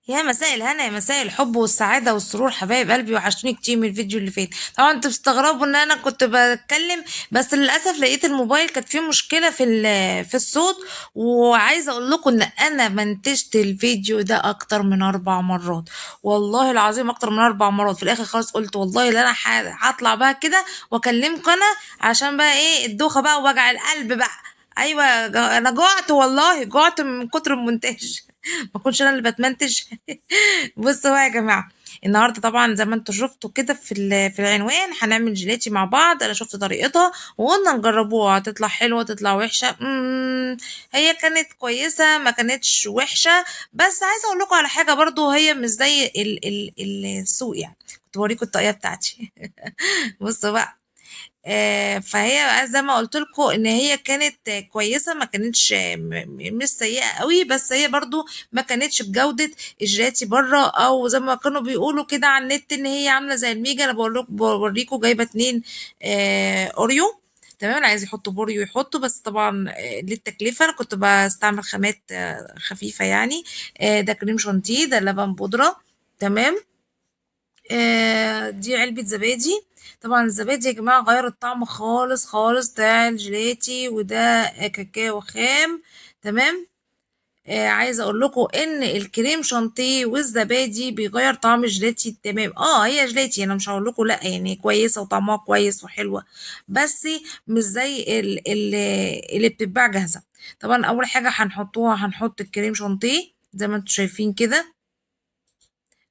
يا مساء الهنا، يا مساء الحب والسعادة والسرور، حبايب قلبي وحشتوني كتير من الفيديو اللي فات. طبعا انتوا بتستغربوا ان انا كنت بتكلم، بس للاسف لقيت الموبايل كانت فيه مشكلة في الصوت. وعايزة اقول لكم ان انا منتجت الفيديو ده اكتر من 4 مرات. والله العظيم اكتر من 4 مرات. في الاخر خلاص قلت والله لا، انا هطلع بقى كده واكلمكم انا، عشان بقى ايه الدوخة بقى ووجع القلب بقى. ايوه، انا جعت والله، جعت من كتر المونتاج. ما كنتش انا اللي بتمنتج. بصوا بقى يا جماعه، النهارده طبعا زي ما انتوا شفتوا كده في العنوان هنعمل جيلاتي مع بعض. انا شفت طريقتها وقلنا نجربوها، تطلع حلوه تطلع وحشه. هي كانت كويسه، ما كانتش وحشه. بس عايزه اقول لكم على حاجه برضو، هي مش زي السوق يعني. كنت بوريكم الطاقيه بتاعتي. بصوا بقى. فهي زي ما قلت لكم ان هي كانت كويسه، ما كانتش مش سيئه قوي، بس هي برضو ما كانتش بجوده الجيلاتي بره، او زي ما كانوا بيقولوا كده على النت ان هي عامله زي الميجا. انا بوريكم جايبه 2 اوريو. تمام، اللي عايز يحطوا بوريو يحطوا، بس طبعا للتكلفه انا كنت بستعمل خامات خفيفه يعني. ده كريم شانتيه، ده لبن بودره. تمام. دي علبة زبادي. طبعا الزبادي يا جماعة غير الطعم خالص خالص بتاع الجيلاتي، وده كاكاو خام. تمام. عايزة اقول لكم ان الكريم شانتيه والزبادي بيغير طعم الجيلاتي. تمام. هي جيلاتي، انا مش هقول لكم لا، يعني كويسة وطعمها كويس وحلوة، بس مش زي اللي بتتباع جاهزة. طبعا اول حاجة هنحط الكريم شانتيه زي ما انتم شايفين كده.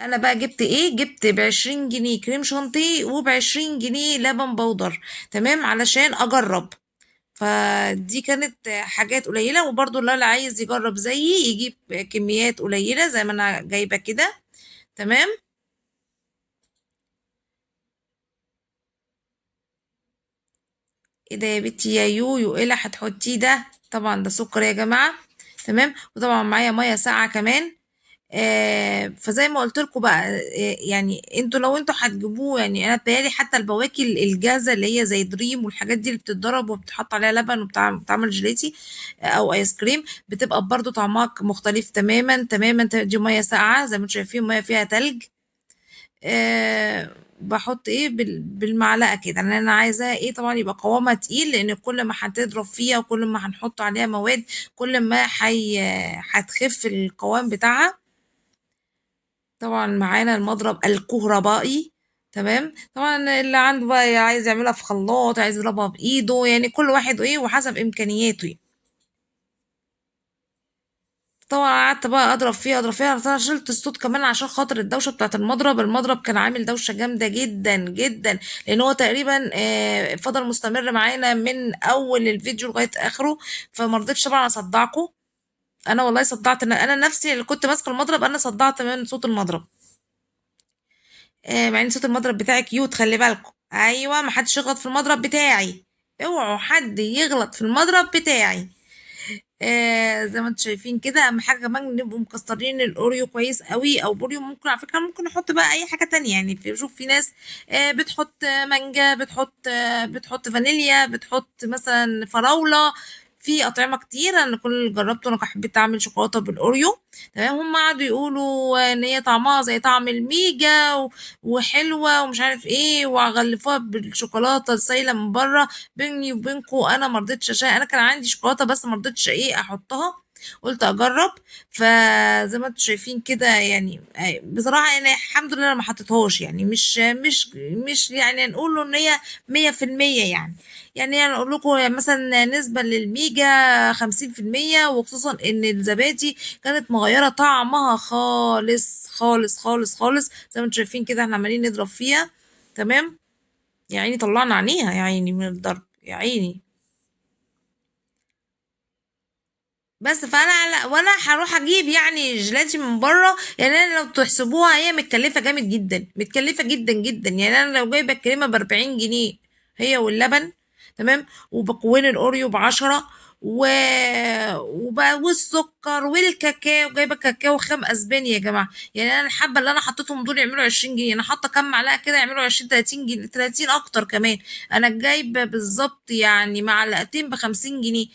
انا بقى جبت ايه؟ جبت ب20 جنيه كريم شانتيه وب20 جنيه لبن بودر. تمام، علشان اجرب. فدي كانت حاجات قليلة، وبرضو اللي عايز يجرب زيي يجيب كميات قليلة زي ما انا جايبة كده. تمام. ايه ده يا بنتي يا يويو؟ ايه اللي هتحطيه ده؟ طبعا ده سكر يا جماعة. تمام، وطبعا معايا مية ساقعة كمان. فزي ما قلت لكم بقى، يعني انتوا لو انتوا هتجيبوه، يعني انا بتهيألي حتى البواكي الجاهزه اللي هي زي دريم والحاجات دي اللي بتتضرب وبتحط عليها لبن وبتعمل جيلاتي او ايس كريم، بتبقى برضو طعمها مختلف تماما تماما. دي ميه ساقعه زي ما انتوا شايفين، ميه فيها تلج. بحط ايه بالمعلقه كده، لان انا عايزاها ايه طبعا يبقى قوامها تقيل، لان كل ما هتضرب فيها وكل ما هنحط عليها مواد كل ما هتخف القوام بتاعها. طبعا معانا المضرب الكهربائي. تمام، طبعا اللي عنده بقى عايز يعملها في خلاط، عايز يضربها بايده، يعني كل واحد ايه وحسب امكانياته يعني. طبعا قعدت بقى اضرب فيها انا شلت الصوت كمان عشان خاطر الدوشه بتاعت المضرب كان عامل دوشه جامده جدا جدا، لان هو تقريبا فضل مستمر معانا من اول الفيديو لغايه اخره. فمرضتش طبعا اصدعكم. انا والله صدعت، انا نفسي اللي كنت ماسكه المضرب انا صدعت من صوت المضرب. مع ان صوت المضرب بتاعي كيوت، خلي بالكم. ايوه، ما حدش يغلط في المضرب بتاعي. اوعوا حد يغلط في المضرب بتاعي. زي ما انتم شايفين كده. اهم حاجه كمان نبقوا مكسرين الاوريو كويس قوي، او بوريو ممكن على فكره ممكن نحط بقى اي حاجه تانية يعني. شوف في ناس بتحط مانجا، بتحط فانيليا، بتحط مثلا فراوله. في اطعمه كتير، انا كل اللي جربته انا حبيت اعمل شوكولاته بالاوريو. تمام، هم قعدوا يقولوا ان هي طعمها زي طعم الميجا وحلوه ومش عارف ايه، وغلفوها بالشوكولاته السايله من بره. بيني وبينكم انا مرضتش، عشان انا كان عندي شوكولاته بس مرضتش ايه احطها. قلت اجرب. فزي ما انتم شايفين كده يعني، بصراحه يعني الحمد لله أنا ما حطيتهاش، يعني مش يعني نقول له ان هي 100% يعني. يعني انا اقول لكم مثلا نسبه للميجا 50%، وخصوصا ان الزبادي كانت مغيره طعمها خالص خالص خالص خالص. زي ما انتم شايفين كده احنا عمالين نضرب فيها. تمام. يا عيني طلعنا عينيها، يا عيني من الضرب، يا عيني. بس وانا هروح اجيب يعني جيلاتي من بره. يعني انا لو تحسبوها هي متكلفه جامد جدا، متكلفه جدا جدا. يعني انا لو جايبه الكريمه ب40 جنيه هي واللبن. تمام، وبكوين الاوريو ب10، و... والسكر والكاكاو، جايبه كاكاو خام اسباني يا جماعه. يعني انا الحبه اللي انا حطيتهم دول يعملوا 20 جنيه، انا حاطه كام معلقه كده يعملوا 20 30 جنيه، 30 اكتر كمان. انا جايبه بالظبط يعني معلقتين ب50 جنيه.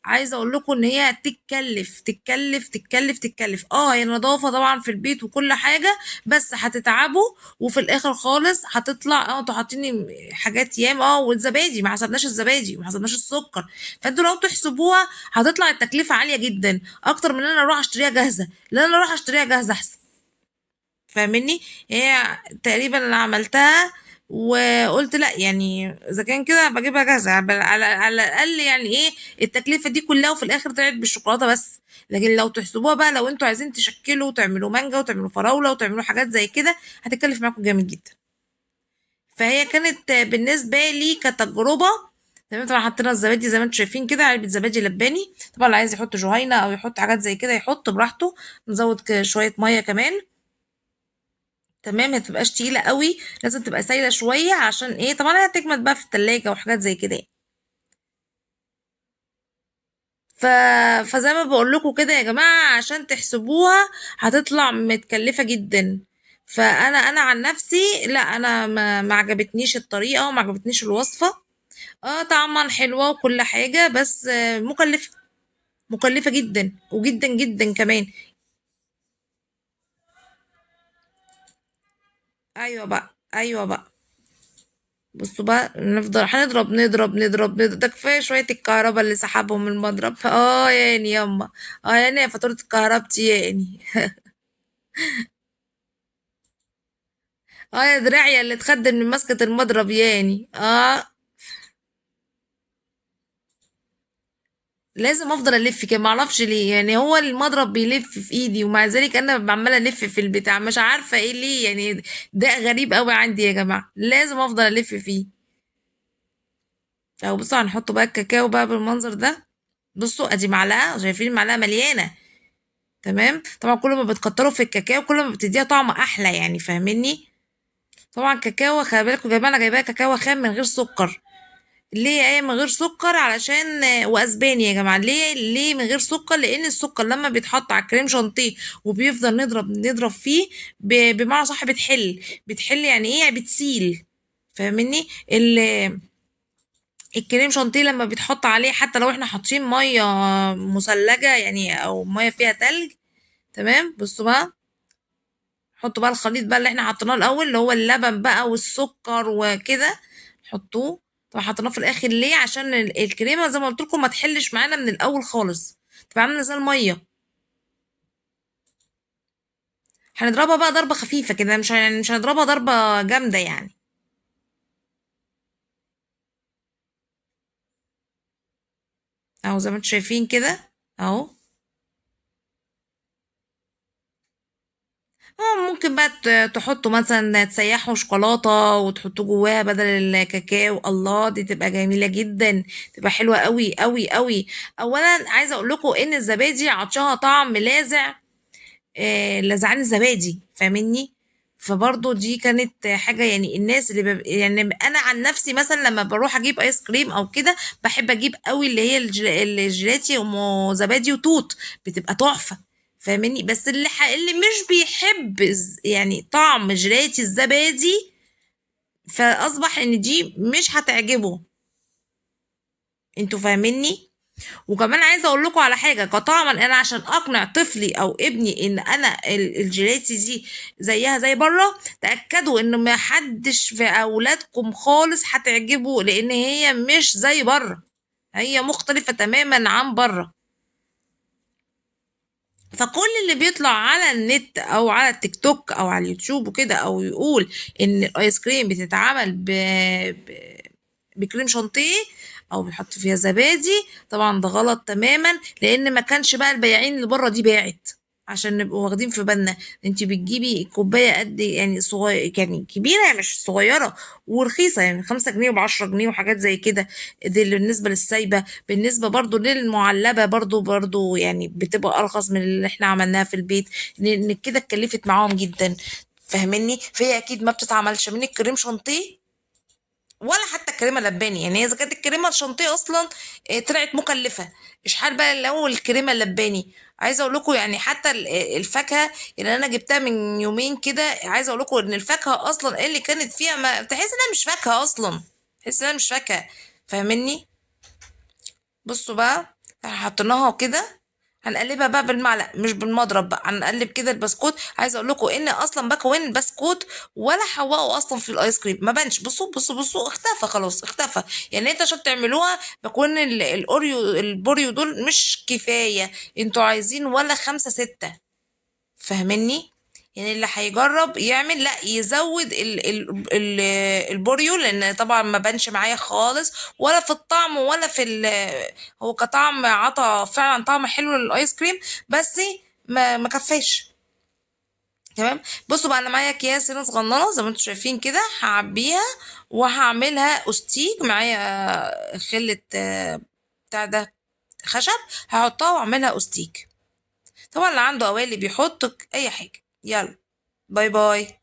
عايزه اقول لكم ان هي تتكلف تتكلف تتكلف تتكلف، هي نظافه طبعا في البيت وكل حاجه، بس هتتعبوا وفي الاخر خالص هتطلع انتوا حاطين حاجات يام، والزبادي ما حسبناش الزبادي وما حسبناش السكر. فانتوا لو تحسبوها هتطلع التكلفه عاليه جدا، اكتر من ان انا اروح اشتريها جاهزه، لان انا اروح اشتريها جاهزه احسن. فاهمني؟ هي تقريبا انا عملتها وقلت لا، يعني اذا كان كده بجيبها جاهزه على الاقل، يعني ايه التكلفه دي كلها وفي الاخر طلعت بالشوكولاته بس. لكن لو تحسبوها بقى، لو انتوا عايزين تشكلوا وتعملوا مانجا وتعملوا فراوله وتعملوا حاجات زي كده، هتكلف معاكم جامد جدا. فهي كانت بالنسبه لي كتجربه. تمام. طبعا حطينا الزبادي زي ما انتم شايفين كده، علبه زبادي لباني. طبعا اللي عايز يحط جهينه او يحط حاجات زي كده يحط براحته. نزود شويه ميه كمان. تمام. ما تبقاش تقيله قوي، لازم تبقى سايله شويه، عشان ايه؟ طبعا هي هتجمد بقى في التلاجة وحاجات زي كده يعني. ف... فزي ما بقول لكم كده يا جماعه، عشان تحسبوها هتطلع متكلفه جدا. فانا عن نفسي لا، انا ما عجبتنيش الطريقه وما عجبتنيش الوصفه. طعما حلوه وكل حاجه، بس مكلفه. مكلفه جدا وجدا جدا كمان. ايوه بقى، ايوه بقى. بصوا بقى، نفضل هنضرب نضرب نضرب نضرب، ده كفايه شويه الكهرباء اللي سحبهم من المضرب. ياني ياما. ياني يا فاتوره كهربتي ياني. يا دراعي اللي اتخدم من مسكه المضرب ياني. لازم افضل الف كده، معرفش ليه، يعني هو المضرب بيلف في ايدي ومع ذلك انا عماله الف في البتاع، مش عارفه ايه ليه يعني. ده غريب قوي عندي يا جماعه، لازم افضل الف فيه. اهو بصوا، هنحطه بقى الكاكاو بقى بالمنظر ده. بصوا ادي معلقه، شايفين المعلقه مليانه. تمام. طبعا كل ما بتكتروا في الكاكاو كل ما بتديها طعم احلى، يعني فاهميني؟ طبعا كاكاو، خلي بالكوا يا جماعه، انا جايباها كاكاو خام من غير سكر. ليه ايه من غير سكر؟ علشان واسباني يا جماعه. ليه من غير سكر؟ لان السكر لما بيتحط على الكريم شانتيه وبيفضل نضرب نضرب فيه، بمعنى صح بتحل يعني ايه؟ يعني بتسيل. فاهمني؟ الكريم شانتيه لما بيتحط عليه، حتى لو احنا حاطين ميه مثلجه يعني او ميه فيها تلج. تمام. بصوا بقى، حطوا بقى الخليط بقى اللي احنا حطيناه الاول، اللي هو اللبن بقى والسكر وكده. حطوه. طبعا حطيناه في الاخر ليه؟ عشان الكريمه زي ما قلت لكم ما تحلش معانا من الاول خالص، تبقى عامله زي الميه. هنضربها بقى ضربه خفيفه كده، مش هنضربها ضربه جامده يعني. اهو زي ما انتم شايفين كده. اهو. ممكن بقى تحطوا مثلا تسيحوا شوكولاتة وتحطوا جواها بدل الكاكاو. الله، دي تبقى جميلة جدا، تبقى حلوة قوي قوي قوي. اولا عايزة اقول لكم ان الزبادي عطشها طعم لاذع. لزعان الزبادي، فاهمني؟ فبرضه دي كانت حاجة، يعني الناس اللي يعني أنا عن نفسي مثلا لما بروح أجيب آيس كريم أو كده، بحب أجيب قوي اللي هي الجيلاتي أم زبادي وتوت، بتبقى تحفة. فاهمني؟ بس اللي مش بيحب يعني طعم جيلاتي الزبادي، فأصبح إن دي مش هتعجبه. انتوا فاهميني؟ وكمان عايزه اقول لكم على حاجه كطعما، انا عشان اقنع طفلي او ابني ان انا الجيلاتي دي زيها زي بره، تاكدوا ان ما حدش في اولادكم خالص هتعجبه، لان هي مش زي بره، هي مختلفه تماما عن بره. فكل اللي بيطلع على النت او على التيك توك او على اليوتيوب وكده، او يقول ان الايس كريم بتتعمل ب... بكريم شانتيه او بيحط فيها زبادي، طبعا ده غلط تماما، لان ما كانش بقى البياعين اللي بره دي باعت. عشان نبقوا واخدين في بالنا، انت بتجيبي كوبايه قد يعني صغير، يعني كبيره يعني مش صغيره، ورخيصه يعني 5 جنيه وب10 جنيه وحاجات زي كده. دي اللي بالنسبه للسايبه. بالنسبه برضو للمعلبه برضو يعني بتبقى ارخص من اللي احنا عملناها في البيت، لان كده اتكلفت معاهم جدا. فاهمني؟ فهي اكيد ما بتتعملش من الكريم شانتيه ولا حتى الكريمه اللباني. يعني اذا كانت الكريمه الشانتيه اصلا طلعت مكلفه، اشحال بقى لو الكريمه اللباني. عايزه اقول لكم يعني حتى الفاكهه اللي انا جبتها من يومين كده، عايزه اقول لكم ان الفاكهه اصلا اللي كانت فيها ما تحس انها مش فاكهه اصلا، تحس انها مش فاكهه. فاهمني؟ بصوا بقى، حطيناها كده، هنقلبها بقى بالمعلقه مش بالمضرب بقى، هنقلب كده البسكوت. عايزه اقول لكم ان اصلا بكون البسكوت ولا حوقه اصلا في الايس كريم، ما بانش. بصوا بصوا بصوا، اختفى خلاص اختفى. يعني انت عشان تعملوها بكون الاوريو البوريو دول مش كفايه، انتوا عايزين ولا خمسة ستة، فاهمني؟ يعني اللي هيجرب يعمل لا يزود ال البوريو، لان طبعا ما بانش معايا خالص ولا في الطعم ولا في هو كطعم عطى فعلا طعم حلو للايس كريم، بس ما كفاش. تمام. بصوا بقى، انا معايا اكياس هنا صغننه زي ما انتم شايفين كده، هعبيها وهعملها استيك معايا خله بتاع ده خشب، هحطها واعملها استيك. طبعا اللي عنده قوالب بيحط اي حاجه. يلا، باي باي.